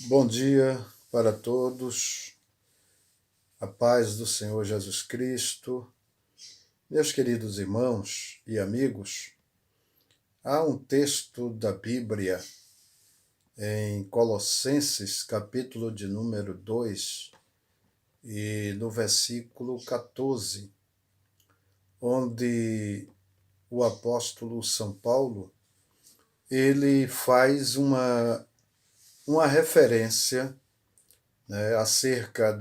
Bom dia para todos, a paz do Senhor Jesus Cristo. Meus queridos irmãos e amigos, há um texto da Bíblia em Colossenses, capítulo de número 2, e no versículo 14, onde o apóstolo São Paulo ele faz uma referência, né, acerca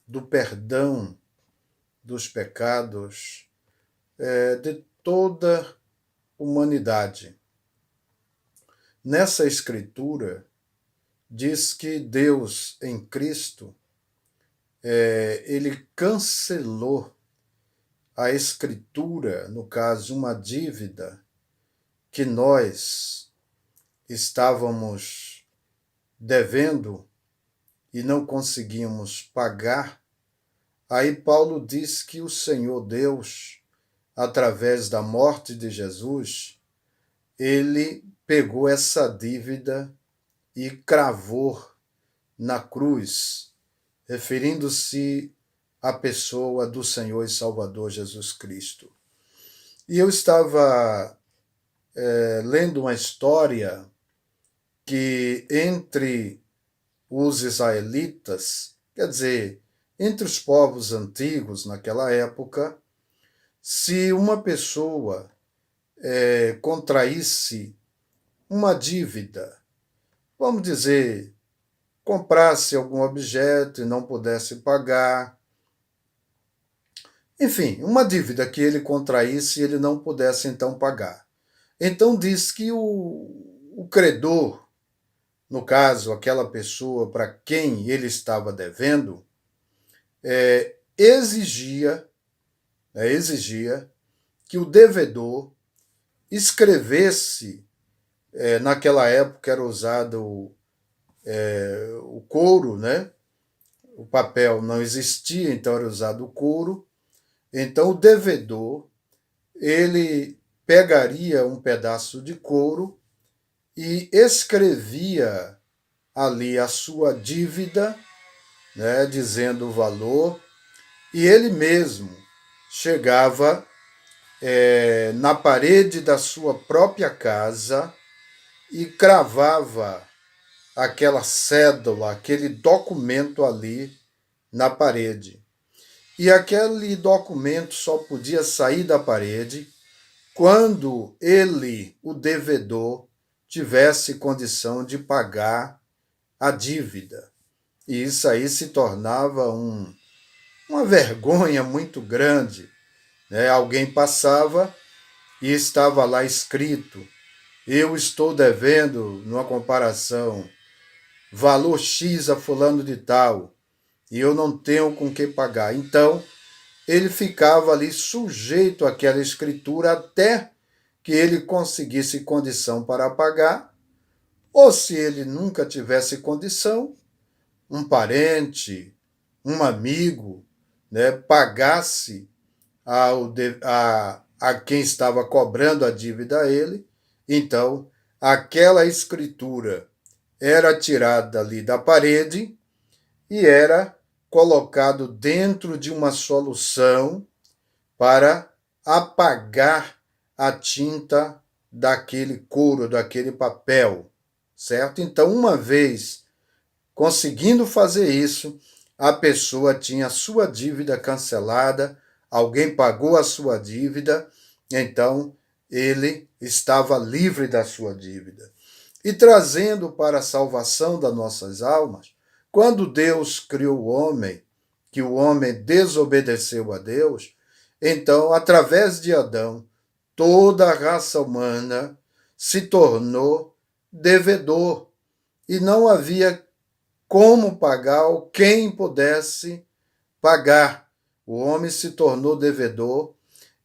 do perdão dos pecados de toda a humanidade. Nessa escritura, diz que Deus, em Cristo, ele cancelou a escritura, no caso, uma dívida que nós estávamos devendo e não conseguimos pagar. Aí Paulo diz que o Senhor Deus, através da morte de Jesus, ele pegou essa dívida e cravou na cruz, referindo-se à pessoa do Senhor e Salvador Jesus Cristo. E eu estava lendo uma história que entre os israelitas, quer dizer, entre os povos antigos naquela época, se uma pessoa contraísse uma dívida, vamos dizer, comprasse algum objeto e não pudesse pagar, enfim, uma dívida que ele contraísse e ele não pudesse então pagar. Então diz que o credor, no caso, aquela pessoa para quem ele estava devendo, exigia que o devedor escrevesse, naquela época era usado o couro, né? O papel não existia, então era usado o couro. Então o devedor, ele pegaria um pedaço de couro e escrevia ali a sua dívida, né, dizendo o valor, e ele mesmo chegava na parede da sua própria casa e cravava aquela cédula, aquele documento ali na parede. E aquele documento só podia sair da parede quando ele, o devedor, tivesse condição de pagar a dívida. E isso aí se tornava uma vergonha muito grande, né? Alguém passava e estava lá escrito: eu estou devendo, numa comparação, valor X a fulano de tal, e eu não tenho com que pagar. Então, ele ficava ali sujeito àquela escritura até que ele conseguisse condição para pagar, ou se ele nunca tivesse condição, um parente, um amigo, né, pagasse a quem estava cobrando a dívida a ele, então aquela escritura era tirada ali da parede e era colocado dentro de uma solução para apagar a tinta daquele couro, daquele papel, certo? Então, uma vez conseguindo fazer isso, a pessoa tinha a sua dívida cancelada, alguém pagou a sua dívida, então ele estava livre da sua dívida. E trazendo para a salvação das nossas almas, quando Deus criou o homem, que o homem desobedeceu a Deus, então, através de Adão, toda a raça humana se tornou devedor e não havia como pagar ou quem pudesse pagar. O homem se tornou devedor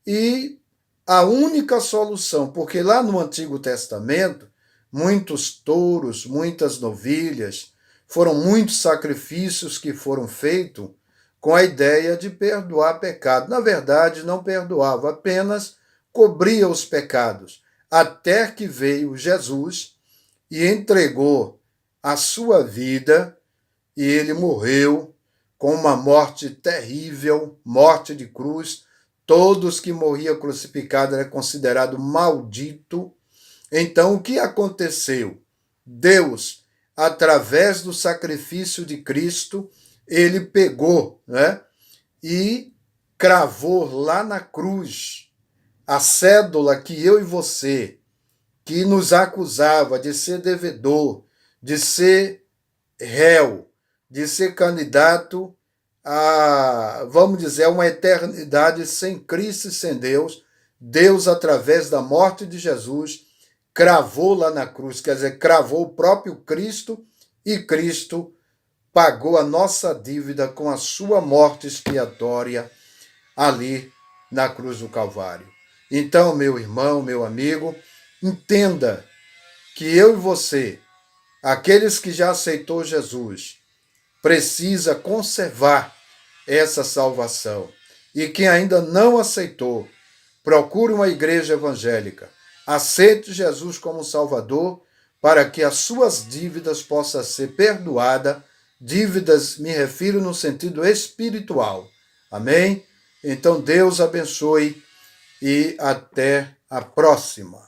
e a única solução, porque lá no Antigo Testamento, muitos touros, muitas novilhas, foram muitos sacrifícios que foram feitos com a ideia de perdoar pecado. Na verdade, não perdoava, apenas cobria os pecados, até que veio Jesus e entregou a sua vida e ele morreu com uma morte terrível, morte de cruz. Todos que morriam crucificados eram considerados malditos. Então, o que aconteceu? Deus, através do sacrifício de Cristo, ele pegou, né, e cravou lá na cruz a cédula que eu e você, que nos acusava de ser devedor, de ser réu, de ser candidato a, vamos dizer, a uma eternidade sem Cristo e sem Deus. Deus, através da morte de Jesus, cravou lá na cruz, quer dizer, cravou o próprio Cristo, e Cristo pagou a nossa dívida com a sua morte expiatória ali na cruz do Calvário. Então, meu irmão, meu amigo, entenda que eu e você, aqueles que já aceitou Jesus, precisa conservar essa salvação. E quem ainda não aceitou, procure uma igreja evangélica. Aceite Jesus como Salvador para que as suas dívidas possam ser perdoadas. Dívidas, me refiro no sentido espiritual. Amém? Então, Deus abençoe e até a próxima.